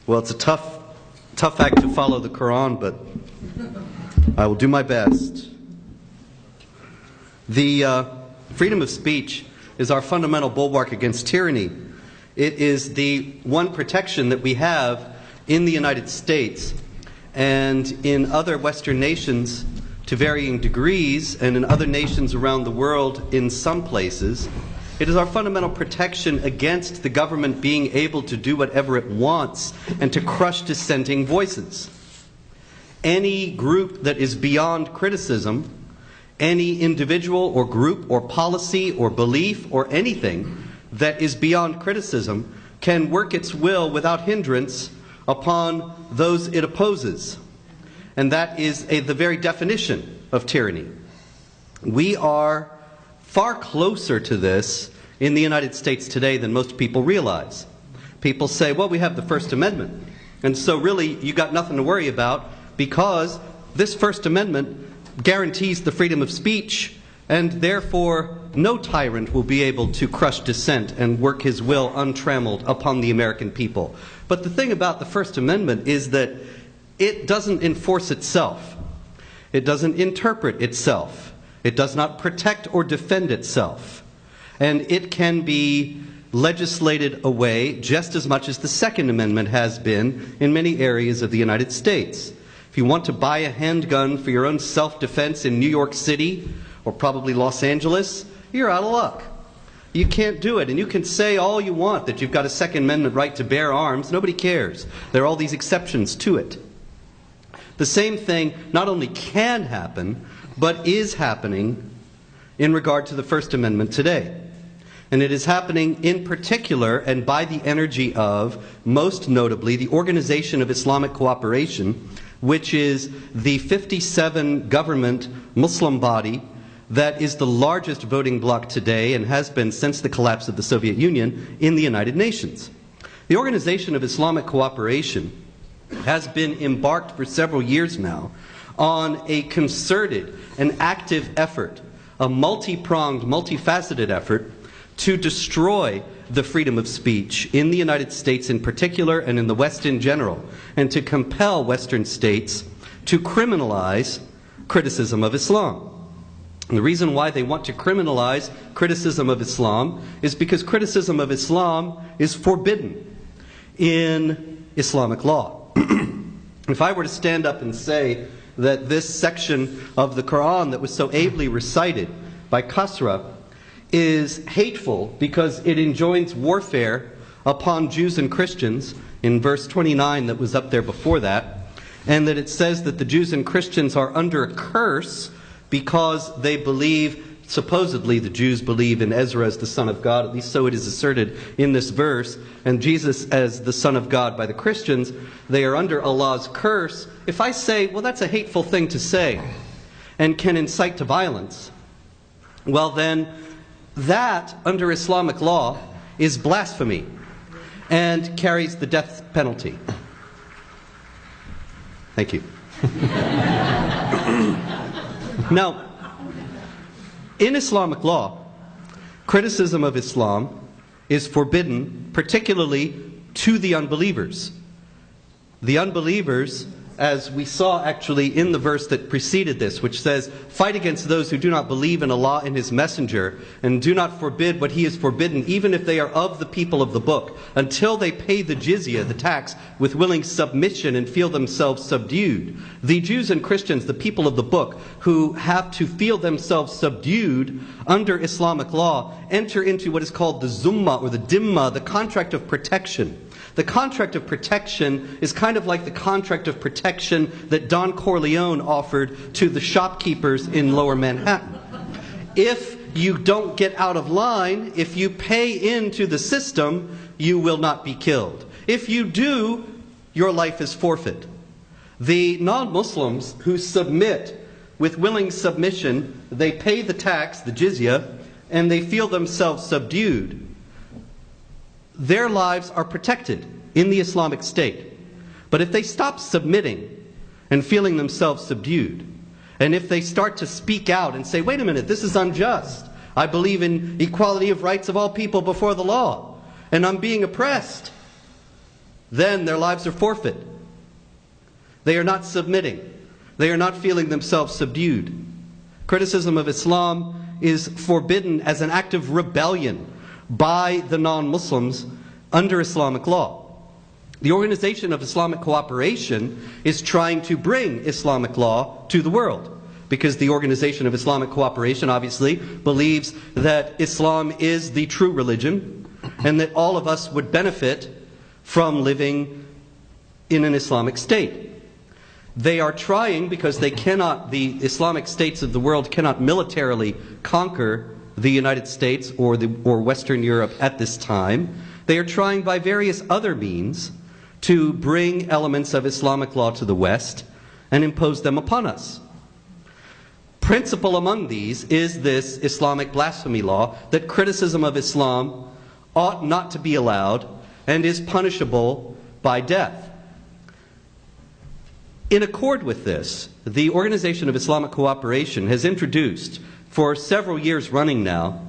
Well, it's a tough act to follow the Quran, but I will do my best. The freedom of speech is our fundamental bulwark against tyranny. It is the one protection that we have in the United States and in other Western nations to varying degrees, and in other nations around the world in some places. It is our fundamental protection against the government being able to do whatever it wants and to crush dissenting voices. Any group that is beyond criticism, any individual or group or policy or belief or anything that is beyond criticism can work its will without hindrance upon those it opposes. And that is the very definition of tyranny. We are far closer to this in the United States today than most people realize. People say, well, we have the First Amendment, and so really you got nothing to worry about because this First Amendment guarantees the freedom of speech, and therefore no tyrant will be able to crush dissent and work his will untrammeled upon the American people. But the thing about the First Amendment is that it doesn't enforce itself. It doesn't interpret itself. It does not protect or defend itself. And it can be legislated away just as much as the Second Amendment has been in many areas of the United States. If you want to buy a handgun for your own self-defense in New York City, or probably Los Angeles, you're out of luck. You can't do it. And you can say all you want that you've got a Second Amendment right to bear arms. Nobody cares. There are all these exceptions to it. The same thing not only can happen, but is happening in regard to the First Amendment today. And it is happening in particular and by the energy of, most notably, the Organization of Islamic Cooperation, which is the 57 government Muslim body that is the largest voting bloc today and has been since the collapse of the Soviet Union in the United Nations. The Organization of Islamic Cooperation has been embarked for several years now on a concerted and active effort, a multi-pronged, multifaceted effort to destroy the freedom of speech in the United States in particular and in the West in general, and to compel Western states to criminalize criticism of Islam. And the reason why they want to criminalize criticism of Islam is because criticism of Islam is forbidden in Islamic law. If I were to stand up and say that this section of the Quran that was so ably recited by Kasra is hateful because it enjoins warfare upon Jews and Christians, in verse 29 that was up there before that, and that it says that the Jews and Christians are under a curse because they believe, supposedly the Jews believe in Ezra as the Son of God, at least so it is asserted in this verse, and Jesus as the Son of God by the Christians, they are under Allah's curse. If I say, well, that's a hateful thing to say and can incite to violence, well then, that, under Islamic law, is blasphemy and carries the death penalty. Thank you. Now, in Islamic law, criticism of Islam is forbidden, particularly to the unbelievers. The unbelievers, as we saw actually in the verse that preceded this, which says, fight against those who do not believe in Allah and His Messenger, and do not forbid what He has forbidden, even if they are of the people of the book, until they pay the jizya, the tax, with willing submission and feel themselves subdued. The Jews and Christians, the people of the book, who have to feel themselves subdued under Islamic law, enter into what is called the zumma or the dhimma, the contract of protection. The contract of protection is kind of like the contract of protection that Don Corleone offered to the shopkeepers in Lower Manhattan. If you don't get out of line, if you pay into the system, you will not be killed. If you do, your life is forfeit. The non-Muslims who submit with willing submission, they pay the tax, the jizya, and they feel themselves subdued. Their lives are protected in the Islamic State. But if they stop submitting and feeling themselves subdued, and if they start to speak out and say, wait a minute, this is unjust. I believe in equality of rights of all people before the law, and I'm being oppressed. then their lives are forfeit. They are not submitting. They are not feeling themselves subdued. Criticism of Islam is forbidden as an act of rebellion by the non-Muslims under Islamic law. The Organization of Islamic Cooperation is trying to bring Islamic law to the world, because the Organization of Islamic Cooperation obviously believes that Islam is the true religion and that all of us would benefit from living in an Islamic state. They are trying, because they cannot, the Islamic states of the world cannot militarily conquer the United States or Western Europe at this time. They are trying by various other means to bring elements of Islamic law to the West and impose them upon us. Principal among these is this Islamic blasphemy law, that criticism of Islam ought not to be allowed and is punishable by death. In accord with this, the Organization of Islamic Cooperation has introduced, for several years running now,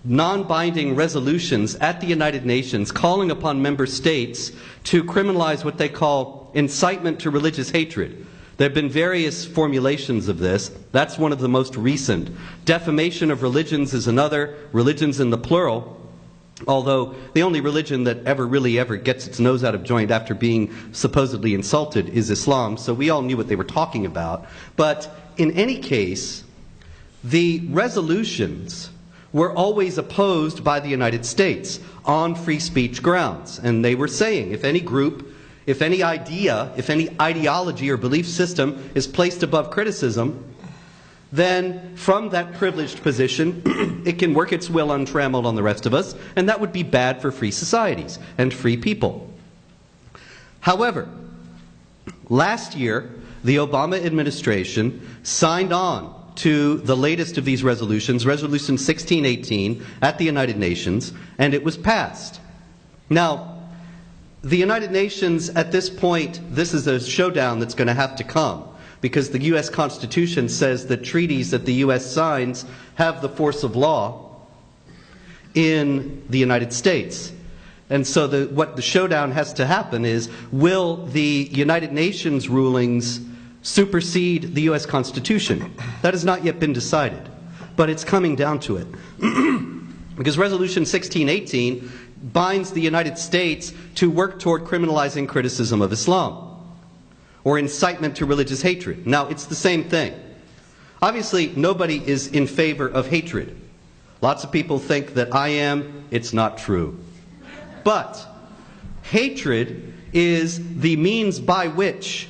non-binding resolutions at the United Nations calling upon member states to criminalize what they call incitement to religious hatred. There have been various formulations of this. That's one of the most recent. Defamation of religions is another, religions in the plural, although the only religion that ever gets its nose out of joint after being supposedly insulted is Islam, so we all knew what they were talking about. But in any case, the resolutions were always opposed by the United States on free speech grounds. And they were saying, if any group, if any idea, if any ideology or belief system is placed above criticism, then from that privileged position, it can work its will untrammeled on the rest of us, and that would be bad for free societies and free people. However, last year, the Obama administration signed on to the latest of these resolutions, Resolution 1618, at the United Nations, and it was passed. Now, the United Nations, at this point, this is a showdown that's going to have to come, because the U.S. Constitution says that treaties that the U.S. signs have the force of law in the United States. And so what the showdown has to happen is, will the United Nations rulings supersede the U.S. Constitution? That has not yet been decided, but it's coming down to it. Because Resolution 1618 binds the United States to work toward criminalizing criticism of Islam or incitement to religious hatred. Now, it's the same thing. Obviously, nobody is in favor of hatred. Lots of people think that I am. It's not true. But hatred is the means by which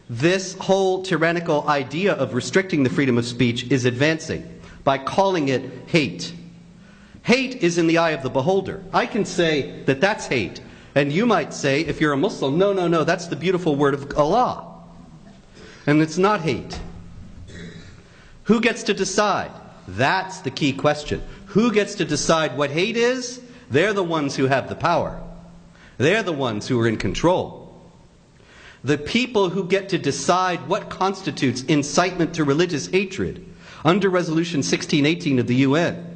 this whole tyrannical idea of restricting the freedom of speech is advancing, by calling it hate. Hate is in the eye of the beholder. I can say that that's hate, and you might say, if you're a Muslim, no, no, no, that's the beautiful word of Allah. And it's not hate. Who gets to decide? That's the key question. Who gets to decide what hate is? They're the ones who have the power. They're the ones who are in control. The people who get to decide what constitutes incitement to religious hatred under Resolution 1618 of the UN,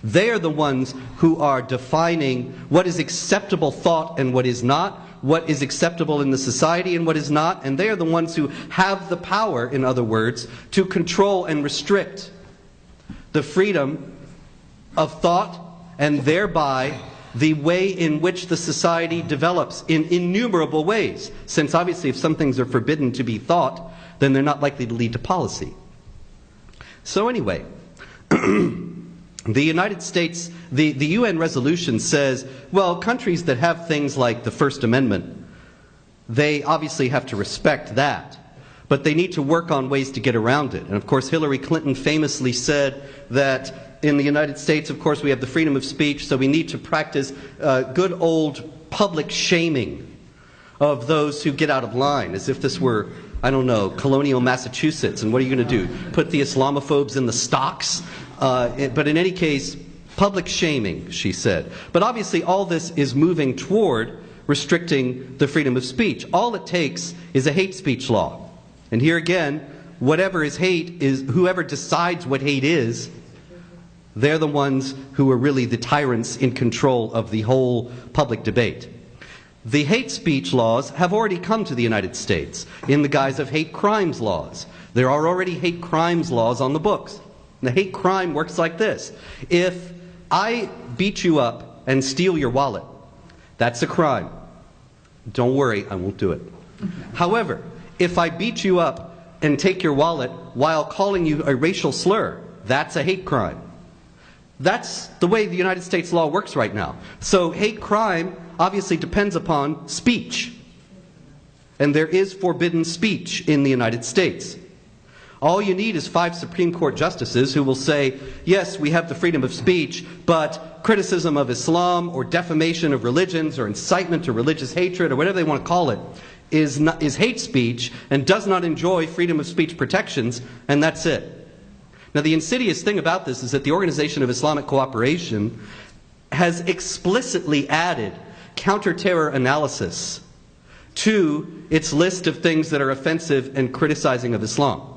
they are the ones who are defining what is acceptable thought and what is not, what is acceptable in the society and what is not, and they are the ones who have the power, in other words, to control and restrict the freedom of thought and thereby the way in which the society develops in innumerable ways. Since obviously if some things are forbidden to be thought, then they're not likely to lead to policy. So anyway, the United States, the UN resolution says, well, countries that have things like the First Amendment, they obviously have to respect that. But they need to work on ways to get around it. And of course, Hillary Clinton famously said that in the United States, of course, we have the freedom of speech, so we need to practice good old public shaming of those who get out of line, as if this were, I don't know, colonial Massachusetts. And what are you going to do? Put the Islamophobes in the stocks? But in any case, public shaming, she said. But obviously all this is moving toward restricting the freedom of speech. All it takes is a hate speech law. And here again, whatever is hate is, whoever decides what hate is, they're the ones who are really the tyrants in control of the whole public debate. The hate speech laws have already come to the United States in the guise of hate crimes laws. There are already hate crimes laws on the books. The hate crime works like this. If I beat you up and steal your wallet, that's a crime. Don't worry, I won't do it. However, if I beat you up and take your wallet while calling you a racial slur, that's a hate crime. That's the way the United States law works right now. So hate crime obviously depends upon speech. And there is forbidden speech in the United States. All you need is 5 Supreme Court justices who will say, yes, we have the freedom of speech, but criticism of Islam or defamation of religions or incitement to religious hatred or whatever they want to call it is hate speech and does not enjoy freedom of speech protections, and that's it. Now, the insidious thing about this is that the Organization of Islamic Cooperation has explicitly added counter-terror analysis to its list of things that are offensive and criticizing of Islam.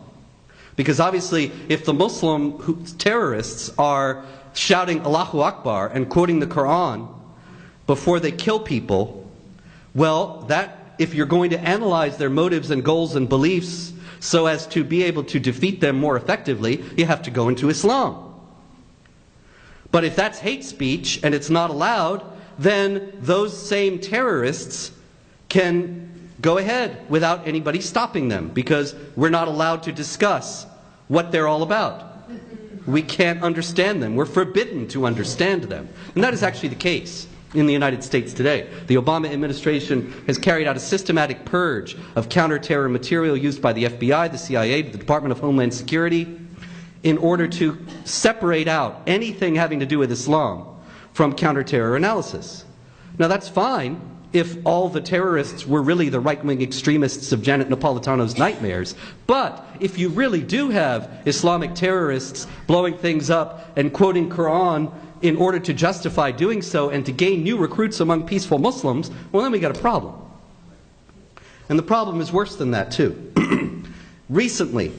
Because obviously, if the Muslim terrorists are shouting Allahu Akbar and quoting the Quran before they kill people, well, if you're going to analyze their motives and goals and beliefs so as to be able to defeat them more effectively, you have to go into Islam. But if that's hate speech and it's not allowed, then those same terrorists can go ahead without anybody stopping them, because we're not allowed to discuss what they're all about. We can't understand them. We're forbidden to understand them. And that is actually the case in the United States today. The Obama administration has carried out a systematic purge of counter-terror material used by the FBI, the CIA, the Department of Homeland Security, in order to separate out anything having to do with Islam from counter-terror analysis. Now, that's fine if all the terrorists were really the right-wing extremists of Janet Napolitano's nightmares. But if you really do have Islamic terrorists blowing things up and quoting Quran in order to justify doing so and to gain new recruits among peaceful Muslims, well, then we got a problem. And the problem is worse than that, too. Recently,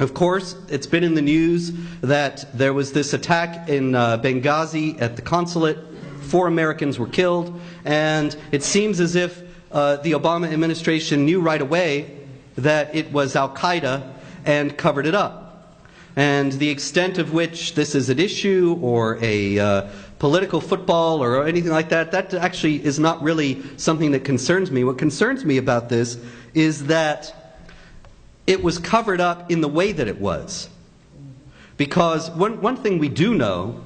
of course, it's been in the news that there was this attack in Benghazi at the consulate. 4 Americans were killed, and it seems as if the Obama administration knew right away that it was Al-Qaeda and covered it up. And the extent of which this is an issue or a political football or anything like that, that actually is not really something that concerns me. What concerns me about this is that it was covered up in the way that it was. Because one thing we do know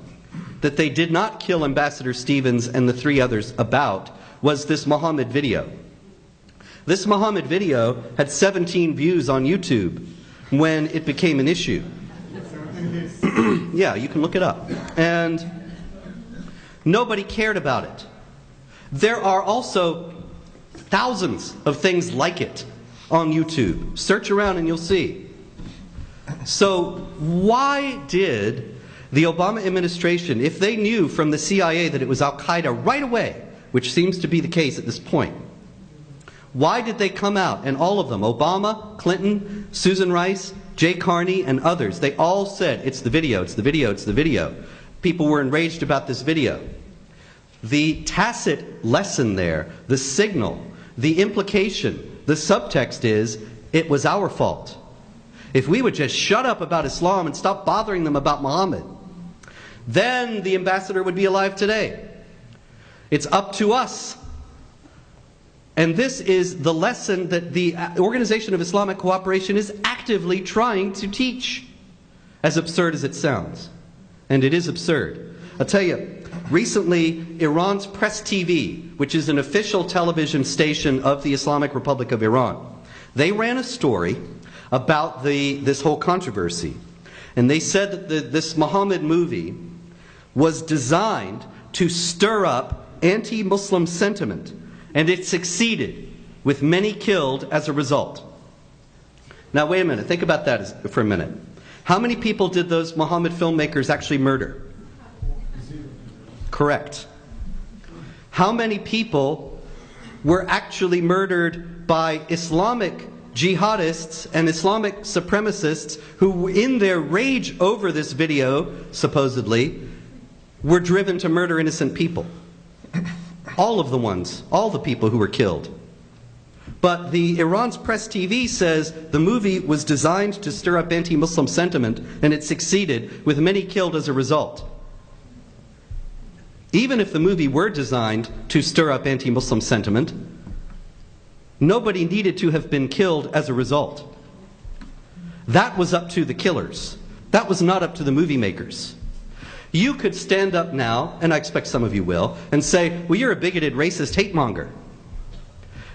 that they did not kill Ambassador Stevens and the 3 others about was this Muhammad video. This Muhammad video had 17 views on YouTube when it became an issue. Yeah, you can look it up. And nobody cared about it. There are also thousands of things like it on YouTube. Search around and you'll see. So why did the Obama administration, if they knew from the CIA that it was Al-Qaeda right away, which seems to be the case at this point, why did they come out, and all of them, Obama, Clinton, Susan Rice, Jay Carney, and others, they all said, it's the video, it's the video, it's the video. People were enraged about this video. The tacit lesson there, the signal, the implication, the subtext is, it was our fault. If we would just shut up about Islam and stop bothering them about Muhammad, then the ambassador would be alive today. It's up to us. And this is the lesson that the Organization of Islamic Cooperation is actively trying to teach, as absurd as it sounds. And it is absurd. I'll tell you, recently Iran's Press TV, which is an official television station of the Islamic Republic of Iran, they ran a story about this whole controversy. And they said that this Muhammad movie was designed to stir up anti-Muslim sentiment, and it succeeded, with many killed as a result. Now wait a minute, think about that for a minute. How many people did those Muhammad filmmakers actually murder? Correct. How many people were actually murdered by Islamic jihadists and Islamic supremacists who, in their rage over this video, supposedly, were driven to murder innocent people? all of the ones, all the people who were killed. But the Iran's press TV says the movie was designed to stir up anti-Muslim sentiment, and it succeeded, with many killed as a result. Even if the movie were designed to stir up anti-Muslim sentiment, nobody needed to have been killed as a result. That was up to the killers. That was not up to the movie makers. You could stand up now, and I expect some of you will, and say, well, you're a bigoted, racist hate monger.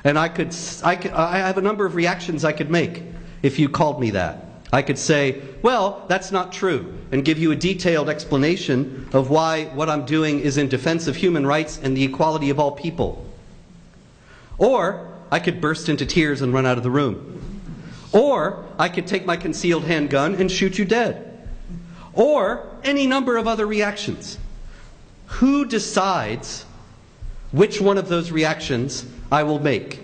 And I have a number of reactions I could make if you called me that. I could say, well, that's not true, and give you a detailed explanation of why what I'm doing is in defense of human rights and the equality of all people. Or I could burst into tears and run out of the room. Or I could take my concealed handgun and shoot you dead. Or any number of other reactions. Who decides which one of those reactions I will make?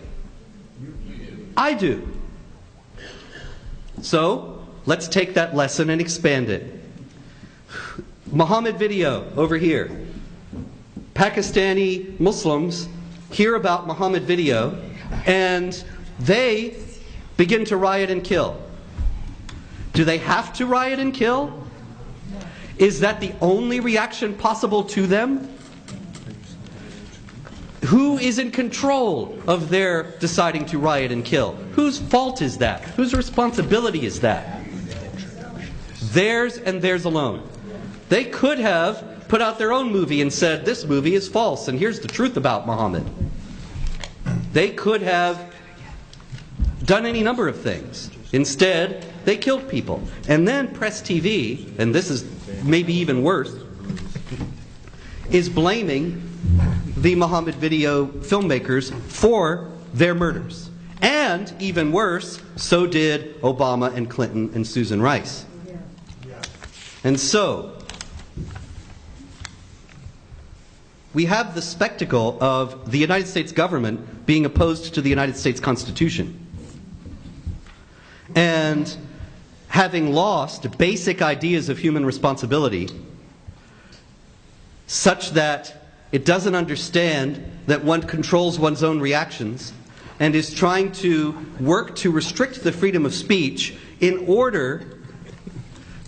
I do. So, let's take that lesson and expand it. Muhammad video over here. Pakistani Muslims hear about Muhammad video and they begin to riot and kill. Do they have to riot and kill? Is that the only reaction possible to them? Who is in control of their deciding to riot and kill? Whose fault is that? Whose responsibility is that? Theirs and theirs alone. They could have put out their own movie and said, this movie is false and here's the truth about Muhammad. They could have done any number of things. Instead, they killed people. And then Press TV, and this is maybe even worse, is blaming the Muhammad video filmmakers for their murders. And even worse, so did Obama and Clinton and Susan Rice. And so, we have the spectacle of the United States government being opposed to the United States Constitution. And having lost basic ideas of human responsibility, such that it doesn't understand that one controls one's own reactions and is trying to work to restrict the freedom of speech in order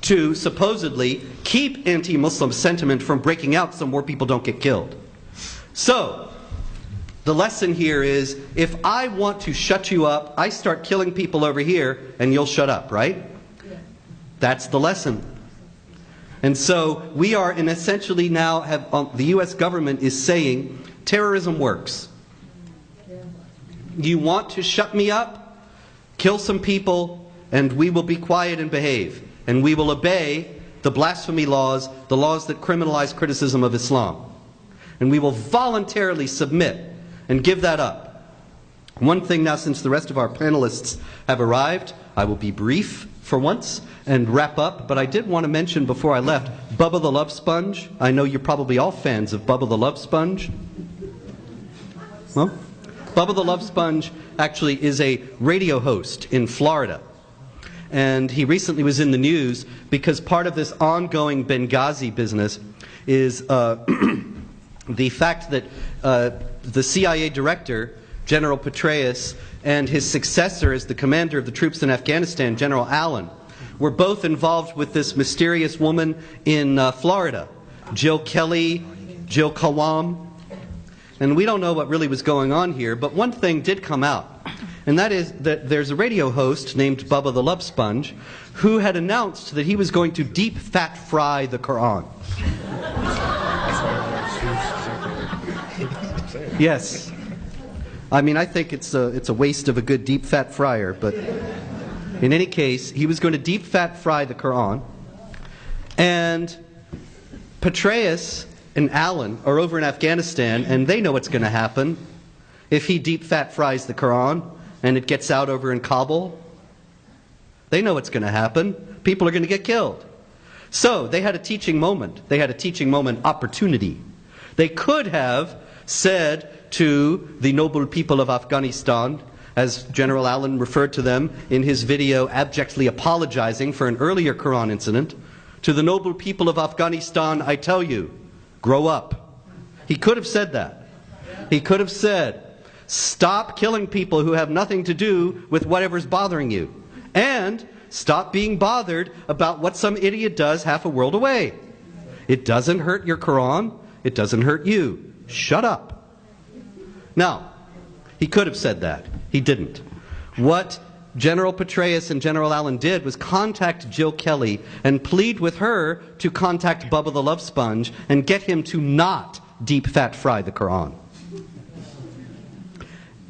to supposedly keep anti-Muslim sentiment from breaking out so more people don't get killed. So, the lesson here is, if I want to shut you up, I start killing people over here and you'll shut up, right? That's the lesson. And so we are in essentially now the U.S. government is saying terrorism works. You want to shut me up? Kill some people and we will be quiet and behave. And we will obey the blasphemy laws, the laws that criminalize criticism of Islam. And we will voluntarily submit and give that up. One thing now, since the rest of our panelists have arrived, I will be brief for once and wrap up, but I did want to mention before I left, Bubba the Love Sponge. I know you're probably all fans of Bubba the Love Sponge. Well, Bubba the Love Sponge actually is a radio host in Florida. And he recently was in the news because part of this ongoing Benghazi business is the fact that the CIA director, General Petraeus, and his successor as the commander of the troops in Afghanistan, General Allen, were both involved with this mysterious woman in Florida, Jill Kelly, Jill Kawam. And we don't know what really was going on here, but one thing did come out. And that is that there's a radio host named Bubba the Love Sponge who had announced that he was going to deep fat fry the Quran. Yes. I mean, I think it's a waste of a good deep fat fryer, but in any case, he was going to deep fat fry the Quran. And Petraeus and Allen are over in Afghanistan, and they know what's going to happen if he deep fat fries the Quran and it gets out over in Kabul. They know what's going to happen. People are going to get killed. So they had a teaching moment. They had a teaching moment opportunity. They could have said to the noble people of Afghanistan, as General Allen referred to them in his video abjectly apologizing for an earlier Quran incident, to the noble people of Afghanistan, I tell you, grow up. He could have said that. He could have said, stop killing people who have nothing to do with whatever's bothering you. And stop being bothered about what some idiot does half a world away. It doesn't hurt your Quran. It doesn't hurt you. Shut up. Now, he could have said that. He didn't. What General Petraeus and General Allen did was contact Jill Kelly and plead with her to contact Bubba the Love Sponge and get him to not deep fat fry the Quran.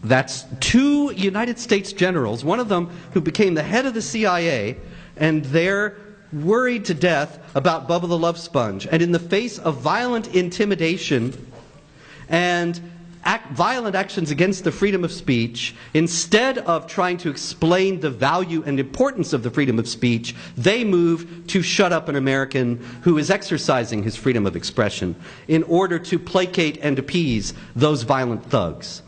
That's two United States generals, one of them who became the head of the CIA, and they're worried to death about Bubba the Love Sponge. And in the face of violent intimidation and violent actions against the freedom of speech, instead of trying to explain the value and importance of the freedom of speech, they move to shut up an American who is exercising his freedom of expression in order to placate and appease those violent thugs.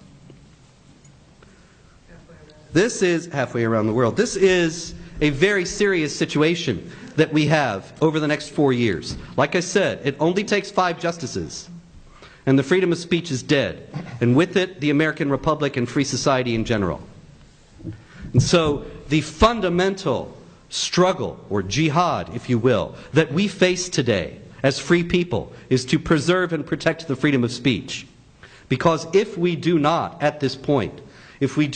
This is halfway around the world. This is a very serious situation that we have over the next 4 years. Like I said, it only takes 5 justices, and the freedom of speech is dead, and with it, the American Republic and free society in general. And so, the fundamental struggle, or jihad, if you will, that we face today as free people is to preserve and protect the freedom of speech. Because if we do not, at this point, if we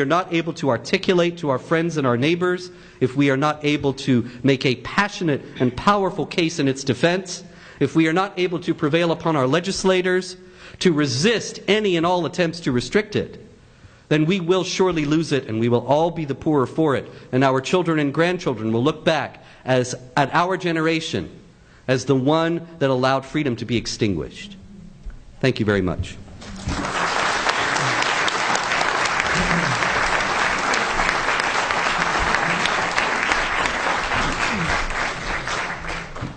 are not able to articulate to our friends and our neighbors, if we are not able to make a passionate and powerful case in its defense, if we are not able to prevail upon our legislators to resist any and all attempts to restrict it, then we will surely lose it, and we will all be the poorer for it. And our children and grandchildren will look back at our generation as the one that allowed freedom to be extinguished. Thank you very much.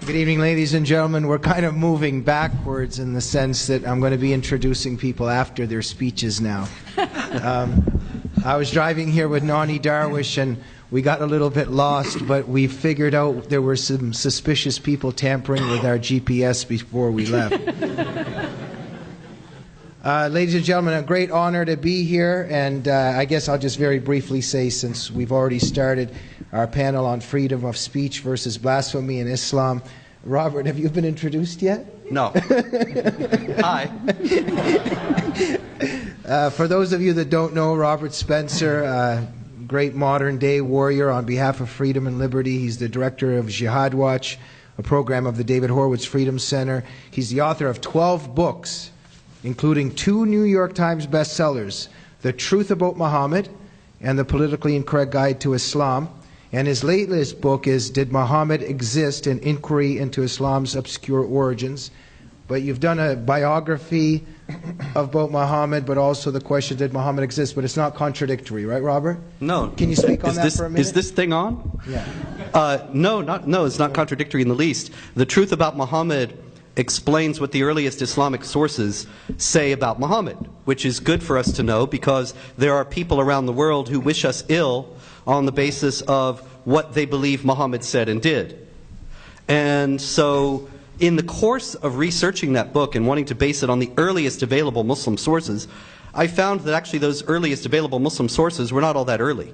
Good evening, ladies and gentlemen. We're kind of moving backwards in the sense that I'm going to be introducing people after their speeches now. I was driving here with Nani Darwish and we got a little bit lost, but we figured out there were some suspicious people tampering with our GPS before we left. Ladies and gentlemen, a great honor to be here, and I guess I'll just very briefly say, since we've already started our panel on freedom of speech versus blasphemy in Islam. Robert, have you been introduced yet? No. Hi. For those of you that don't know, Robert Spencer, great modern-day warrior on behalf of freedom and liberty. He's the director of Jihad Watch, a program of the David Horowitz Freedom Center. He's the author of 12 books, including 2 New York Times bestsellers, The Truth About Muhammad and The Politically Incorrect Guide to Islam. And his latest book is Did Muhammad Exist? An Inquiry into Islam's Obscure Origins. But you've done a biography about Muhammad, but also the question, did Muhammad exist? But it's not contradictory, right, Robert? No. Can you speak on that for a minute? Is this thing on? Yeah. No, it's not contradictory in the least. The Truth About Muhammad explains what the earliest Islamic sources say about Muhammad, which is good for us to know because there are people around the world who wish us ill on the basis of what they believe Muhammad said and did. And so in the course of researching that book and wanting to base it on the earliest available Muslim sources, I found that actually those earliest available Muslim sources were not all that early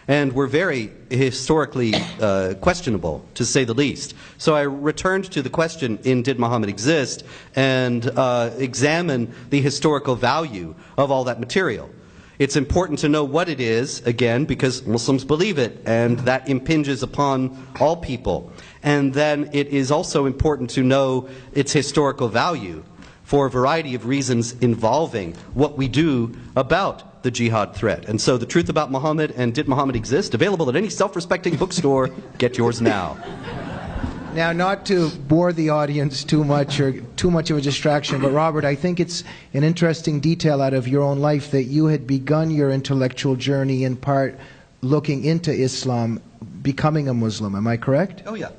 and were very historically questionable, to say the least. So I returned to the question in Did Muhammad Exist? And examine the historical value of all that material. It's important to know what it is, again, because Muslims believe it, and that impinges upon all people. And then it is also important to know its historical value for a variety of reasons involving what we do about the jihad threat. And so The Truth About Muhammad and Did Muhammad Exist? Available at any self-respecting bookstore. Get yours now. Now, not to bore the audience too much or too much of a distraction, but Robert, I think it's an interesting detail out of your own life that you had begun your intellectual journey in part looking into Islam, becoming a Muslim. Am I correct? Oh, yeah.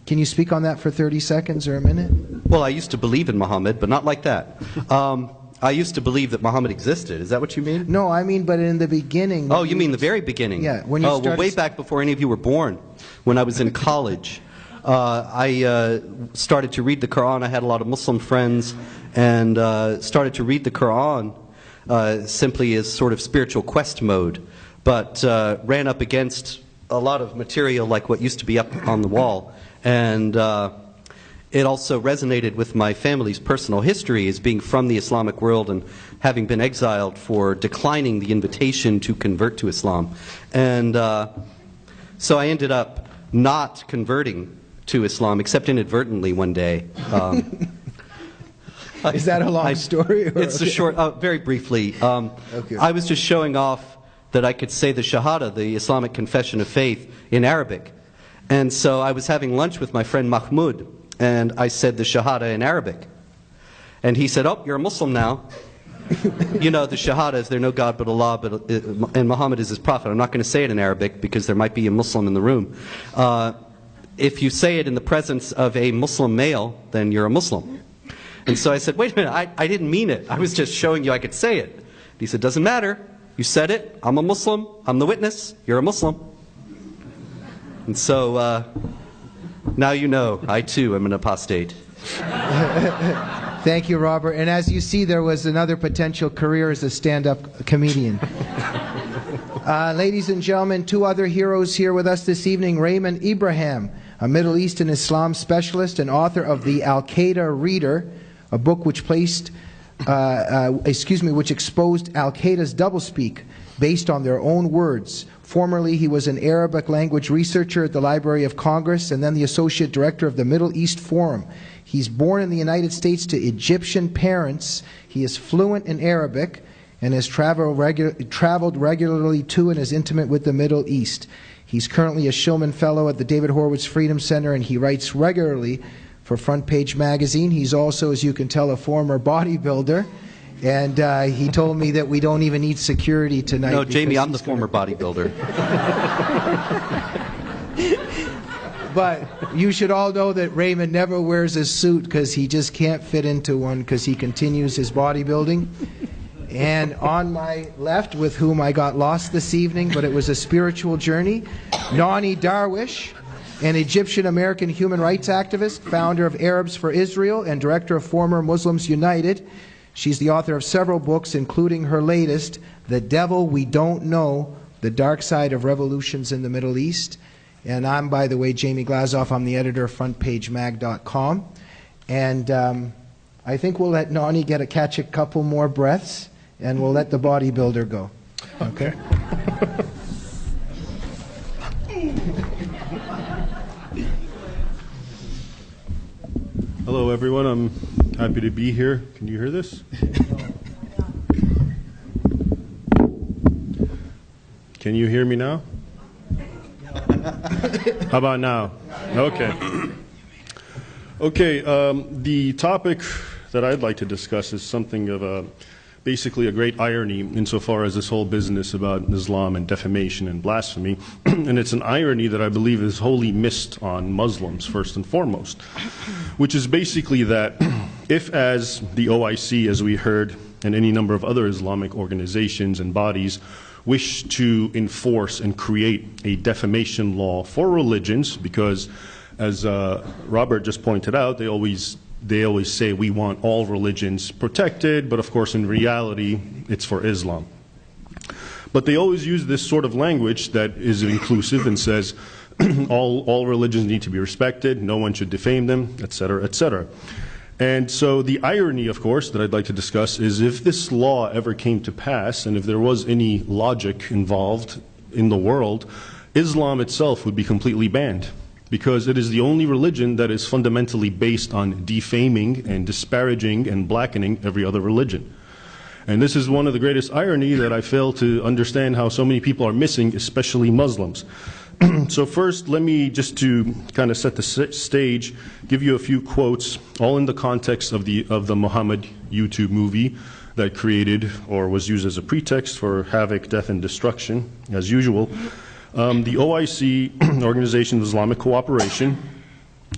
Can you speak on that for 30 seconds or a minute? Well, I used to believe in Muhammad, but not like that. I used to believe that Muhammad existed. Is that what you mean? No, I mean, but in the beginning. Oh, you mean the very beginning? Yeah. When you started... well, way back before any of you were born, when I was in college. I started to read the Quran. I had a lot of Muslim friends, and started to read the Quran simply as sort of spiritual quest mode, but ran up against a lot of material like what used to be up on the wall, and it also resonated with my family's personal history as being from the Islamic world and having been exiled for declining the invitation to convert to Islam. And so I ended up not converting to Islam, except inadvertently one day. Is that a long story? Or? It's a short, very briefly. Okay. I was just showing off that I could say the Shahada, the Islamic confession of faith, in Arabic. And so I was having lunch with my friend Mahmoud, and I said the Shahada in Arabic. And he said, "Oh, you're a Muslim now." You know, the Shahada is, "There's no God but Allah, and Muhammad is his prophet." I'm not going to say it in Arabic because there might be a Muslim in the room. If you say it in the presence of a Muslim male, then you're a Muslim. And so I said, "Wait a minute, I didn't mean it. I was just showing you I could say it." He said, "Doesn't matter. You said it. I'm a Muslim. I'm the witness. You're a Muslim." And so now you know, I too am an apostate. Thank you, Robert. And as you see, there was another potential career as a stand-up comedian. Ladies and gentlemen, two other heroes here with us this evening. Raymond Ibrahim, a Middle East and Islam specialist and author of The Al-Qaeda Reader, a book which which exposed Al-Qaeda's doublespeak based on their own words. Formerly, he was an Arabic language researcher at the Library of Congress and then the Associate Director of the Middle East Forum. He's born in the United States to Egyptian parents. He is fluent in Arabic and has traveled regularly to and is intimate with the Middle East. He's currently a Shillman Fellow at the David Horowitz Freedom Center, and he writes regularly for Front Page Magazine. He's also, as you can tell, a former bodybuilder. And he told me that we don't even need security tonight. No, Jamie, I'm the former bodybuilder. But you should all know that Raymond never wears a suit because he just can't fit into one because he continues his bodybuilding. And on my left, with whom I got lost this evening, but it was a spiritual journey, Nani Darwish, an Egyptian-American human rights activist, founder of Arabs for Israel, and director of Former Muslims United. She's the author of several books, including her latest, The Devil We Don't Know, The Dark Side of Revolutions in the Middle East. And I'm, by the way, Jamie Glazoff. I'm the editor of FrontPageMag.com. And I think we'll let Nani catch a couple more breaths, and we'll let the bodybuilder go. Okay? Hello, everyone. I'm happy to be here. Can you hear this? Can you hear me now? How about now? Okay. Okay, the topic that I'd like to discuss is something of basically a great irony insofar as this whole business about Islam and defamation and blasphemy. And it's an irony that I believe is wholly missed on Muslims, first and foremost, which is basically that if, as the OIC, as we heard, and any number of other Islamic organizations and bodies wish to enforce and create a defamation law for religions, because as Robert just pointed out, they always say we want all religions protected, but of course in reality it's for Islam. But they always use this sort of language that is inclusive and says all religions need to be respected, no one should defame them, etc., etc. And so the irony, of course, that I'd like to discuss is if this law ever came to pass, and if there was any logic involved in the world, Islam itself would be completely banned, because it is the only religion that is fundamentally based on defaming and disparaging and blackening every other religion. And this is one of the greatest irony that I fail to understand how so many people are missing, especially Muslims. So first, let me, just to kind of set the stage, give you a few quotes, all in the context of the Muhammad YouTube movie that created or was used as a pretext for havoc, death, and destruction, as usual. The OIC, Organization of Islamic Cooperation,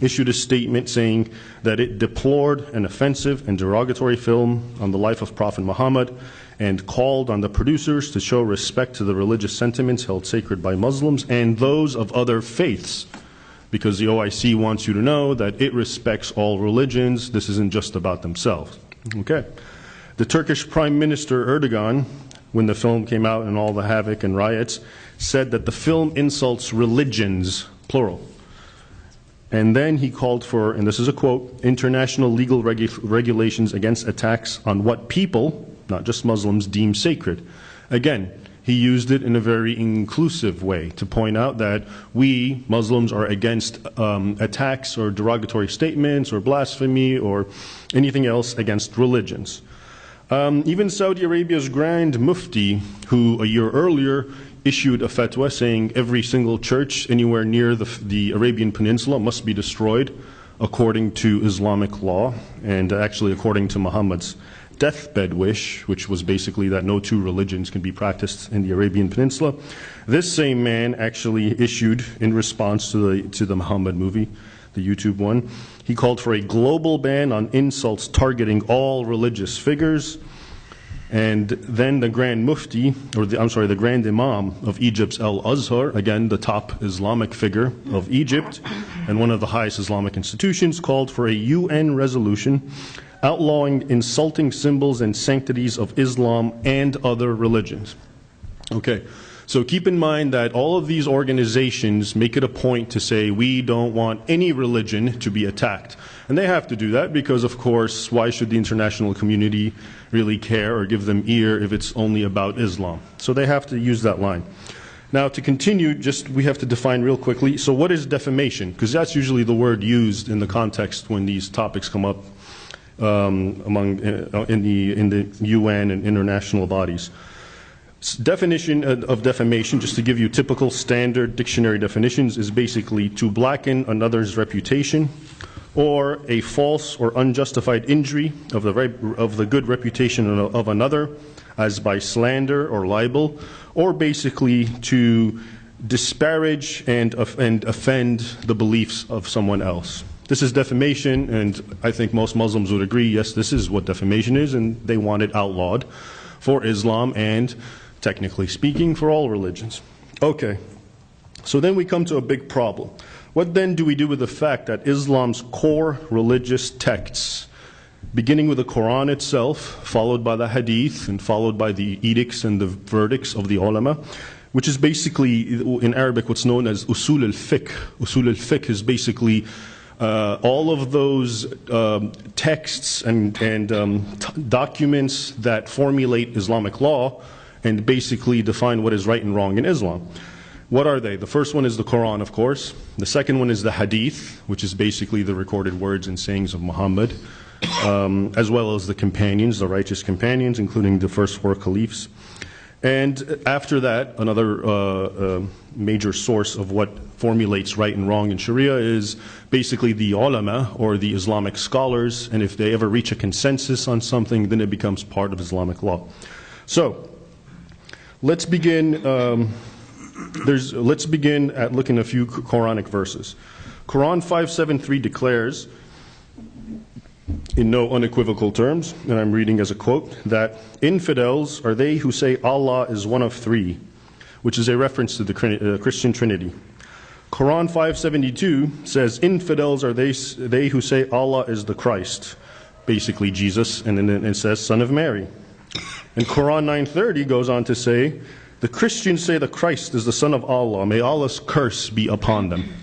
issued a statement saying that it deplored an offensive and derogatory film on the life of Prophet Muhammad and called on the producers to show respect to the religious sentiments held sacred by Muslims and those of other faiths, because the OIC wants you to know that it respects all religions. This isn't just about themselves. Okay. The Turkish Prime Minister Erdogan, when the film came out and all the havoc and riots, said that the film insults religions, plural. And then he called for, and this is a quote, international legal regulations against attacks on what people, not just Muslims, deem sacred. Again, he used it in a very inclusive way to point out that we, Muslims, are against attacks or derogatory statements or blasphemy or anything else against religions. Even Saudi Arabia's Grand Mufti, who a year earlier issued a fatwa saying every single church anywhere near the Arabian Peninsula must be destroyed according to Islamic law, and actually according to Muhammad's deathbed wish, which was basically that no two religions can be practiced in the Arabian Peninsula. This same man actually issued, in response to the Muhammad movie, the YouTube one, he called for a global ban on insults targeting all religious figures. And then the Grand Mufti, or the Grand Imam of Egypt's Al-Azhar, again the top Islamic figure of Egypt and one of the highest Islamic institutions, called for a UN resolution outlawing insulting symbols and sanctities of Islam and other religions. Okay, so keep in mind that all of these organizations make it a point to say we don't want any religion to be attacked. And they have to do that because, of course, why should the international community really care or give them ear if it's only about Islam? So they have to use that line. Now, to continue, we have to define real quickly, so what is defamation? Because that's usually the word used in the context when these topics come up in the UN and international bodies. Definition of defamation, just to give you typical standard dictionary definitions, is basically to blacken another's reputation or a false or unjustified injury of the good reputation of another, as by slander or libel, or basically to disparage and offend the beliefs of someone else. This is defamation, and I think most Muslims would agree, yes, this is what defamation is, and they want it outlawed for Islam and, technically speaking, for all religions. Okay, so then we come to a big problem. What then do we do with the fact that Islam's core religious texts, beginning with the Quran itself, followed by the Hadith, and followed by the edicts and the verdicts of the ulama, which is basically, in Arabic, what's known as usul al-fiqh. Usul al-fiqh is basically all of those texts and documents that formulate Islamic law and basically define what is right and wrong in Islam. What are they? The first one is the Quran, of course. The second one is the Hadith, which is basically the recorded words and sayings of Muhammad, as well as the companions, the righteous companions, including the first four caliphs. And after that, another major source of what formulates right and wrong in Sharia is basically the ulama, or the Islamic scholars, and if they ever reach a consensus on something, then it becomes part of Islamic law. So, let's begin at looking at a few Quranic verses. Quran 573 declares, in no unequivocal terms, and I'm reading as a quote, that infidels are they who say Allah is one of three, which is a reference to the Christian Trinity. Quran 572 says infidels are they who say Allah is the Christ, basically Jesus, and then it says Son of Mary. And Quran 930 goes on to say, the Christians say the Christ is the Son of Allah. May Allah's curse be upon them.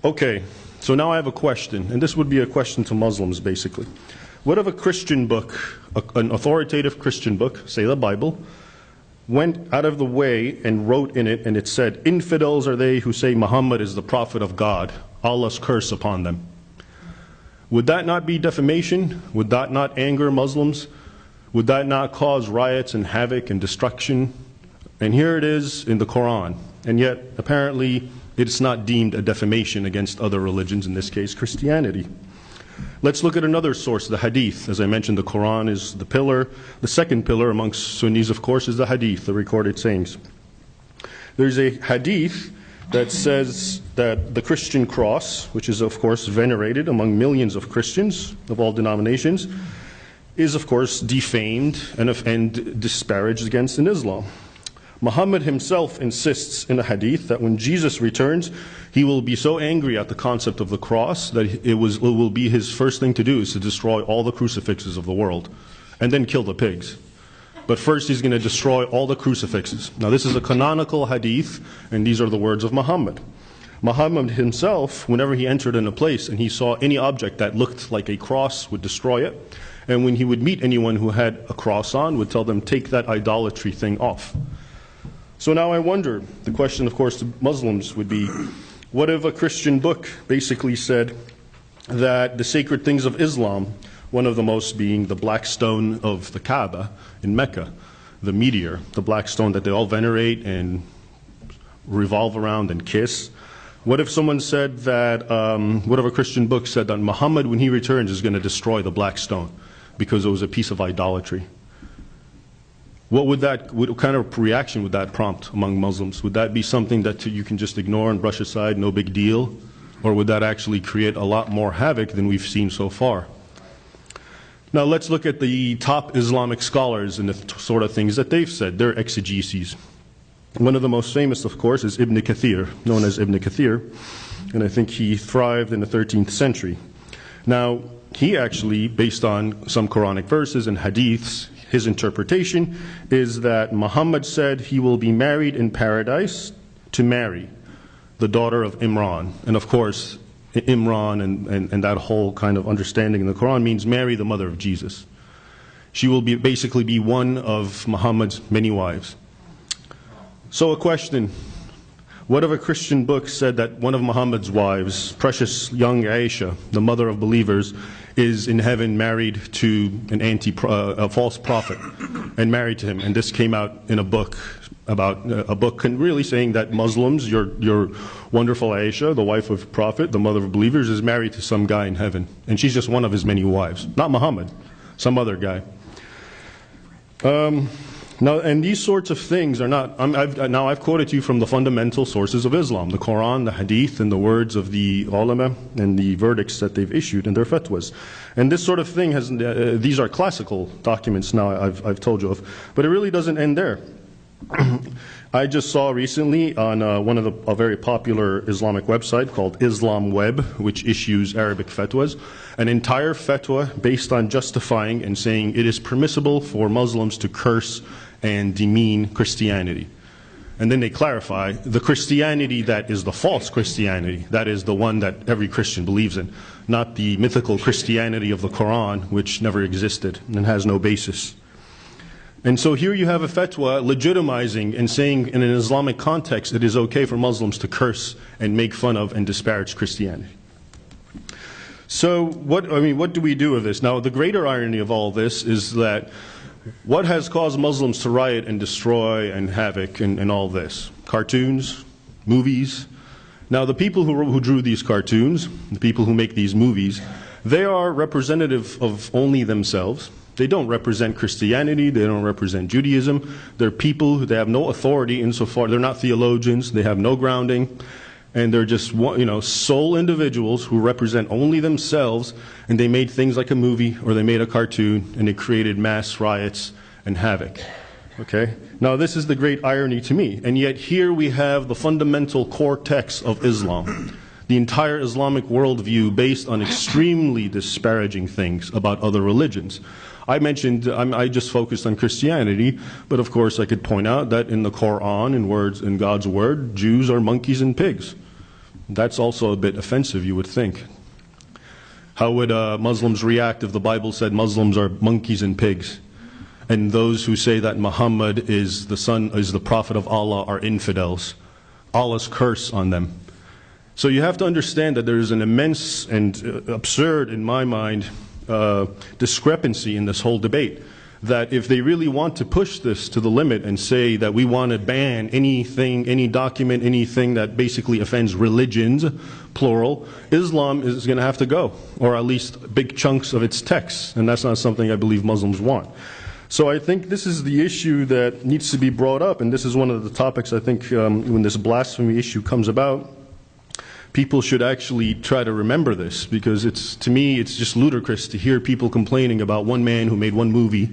Okay, so now I have a question, and this would be a question to Muslims basically. What if a Christian book, an authoritative Christian book, say the Bible, went out of the way and wrote in it, and it said, infidels are they who say Muhammad is the prophet of God, Allah's curse upon them? Would that not be defamation? Would that not anger Muslims? Would that not cause riots and havoc and destruction? And here it is in the Quran, and yet apparently it's not deemed a defamation against other religions, in this case Christianity. Let's look at another source, the Hadith. As I mentioned, the Quran is the pillar. The second pillar amongst Sunnis, of course, is the Hadith, the recorded sayings. There's a Hadith that says that the Christian cross, which is of course venerated among millions of Christians of all denominations, is of course defamed and disparaged against in Islam. Muhammad himself insists in a hadith that when Jesus returns, he will be so angry at the concept of the cross that it will be his first thing to do is to destroy all the crucifixes of the world and then kill the pigs. But first he's going to destroy all the crucifixes. Now this is a canonical hadith, and these are the words of Muhammad. Muhammad himself, whenever he entered in a place and he saw any object that looked like a cross, would destroy it. And when he would meet anyone who had a cross on, would tell them, take that idolatry thing off. So now I wonder, the question of course to Muslims would be, what if a Christian book basically said that the sacred things of Islam, one of the most being the black stone of the Kaaba in Mecca, the meteor, the black stone that they all venerate and revolve around and kiss. What if someone said that, what if a Christian book said that Muhammad, when he returns, is going to destroy the black stone because it was a piece of idolatry? What kind of reaction would that prompt among Muslims? Would that be something that you can just ignore and brush aside, no big deal? Or would that actually create a lot more havoc than we've seen so far? Now let's look at the top Islamic scholars and the sort of things that they've said, their exegeses. One of the most famous, of course, is Ibn Kathir, known as Ibn Kathir, and I think he thrived in the 13th century. Now, he actually, based on some Quranic verses and hadiths, his interpretation is that Muhammad said he will be married in paradise to Mary, the daughter of Imran. And of course, Imran and that whole kind of understanding in the Quran means Mary, the mother of Jesus. She will basically be one of Muhammad's many wives. So a question, what if a Christian book said that one of Muhammad's wives, precious young Aisha, the mother of believers, is in heaven married to a false prophet and married to him, and this came out in a book about a book really saying that Muslims, your wonderful Aisha, the wife of prophet, the mother of believers, is married to some guy in heaven, and she's just one of his many wives, not Muhammad, some other guy. Now, and these sorts of things are not, I've quoted to you from the fundamental sources of Islam, the Quran, the Hadith, and the words of the ulama, and the verdicts that they've issued in their fatwas. And this sort of thing has, these are classical documents now I've told you of, but it really doesn't end there. I just saw recently on a very popular Islamic website called Islam Web, which issues Arabic fatwas, an entire fatwa based on justifying and saying it is permissible for Muslims to curse and demean Christianity. And then they clarify the Christianity that is the false Christianity, that is the one that every Christian believes in, not the mythical Christianity of the Quran, which never existed and has no basis. And so here you have a fatwa legitimizing and saying in an Islamic context it is okay for Muslims to curse and make fun of and disparage Christianity. So what do we do with this? Now the greater irony of all this is that what has caused Muslims to riot and destroy and havoc and all this? Cartoons, movies. Now the people who drew these cartoons, the people who make these movies, they are representative of only themselves. They don't represent Christianity, they don't represent Judaism. They're people who they have no authority insofar, they're not theologians, they have no grounding, and they're just sole individuals who represent only themselves, and they made things like a movie or they made a cartoon and it created mass riots and havoc. Okay? Now this is the great irony to me, and yet here we have the fundamental core text of Islam. The entire Islamic worldview based on extremely disparaging things about other religions. I mentioned, I just focused on Christianity, but of course I could point out that in the Quran, in God's Word, Jews are monkeys and pigs. That's also a bit offensive, you would think. How would Muslims react if the Bible said Muslims are monkeys and pigs? And those who say that Muhammad is the prophet of Allah are infidels. Allah's curse on them. So you have to understand that there is an immense and absurd, in my mind, discrepancy in this whole debate. That if they really want to push this to the limit and say that we want to ban anything, any document, anything that basically offends religions, plural, Islam is going to have to go, or at least big chunks of its texts, and that's not something I believe Muslims want. So I think this is the issue that needs to be brought up, and this is one of the topics I think when this blasphemy issue comes about, people should actually try to remember this, because to me it's just ludicrous to hear people complaining about one man who made one movie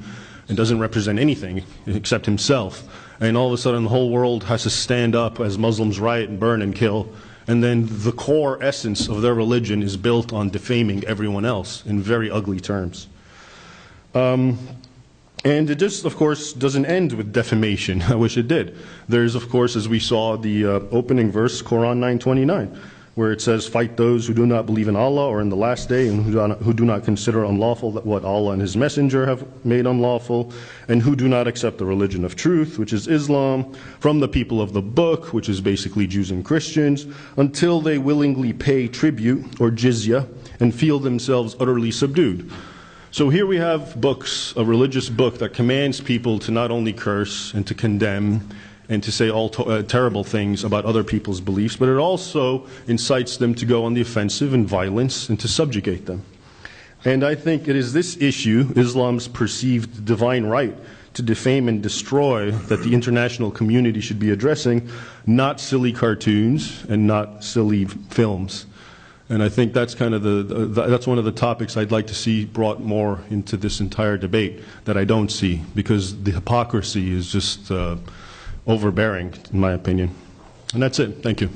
and doesn't represent anything except himself, and all of a sudden the whole world has to stand up as Muslims riot and burn and kill, and then the core essence of their religion is built on defaming everyone else in very ugly terms. And it just, of course, doesn't end with defamation. I wish it did. There's, of course, as we saw, the opening verse, Quran 9:29, where it says, "Fight those who do not believe in Allah or in the last day, and who do not consider unlawful what Allah and His Messenger have made unlawful, and who do not accept the religion of truth, which is Islam, from the people of the book," which is basically Jews and Christians, "until they willingly pay tribute or jizya and feel themselves utterly subdued." So here we have books, a religious book that commands people to not only curse and to condemn and to say all terrible things about other people's beliefs, but it also incites them to go on the offensive and violence and to subjugate them. And I think it is this issue, Islam's perceived divine right to defame and destroy, that the international community should be addressing, not silly cartoons and not silly films. And I think that's kind of that's one of the topics I'd like to see brought more into this entire debate that I don't see, because the hypocrisy is just overbearing, in my opinion. And that's it. Thank you.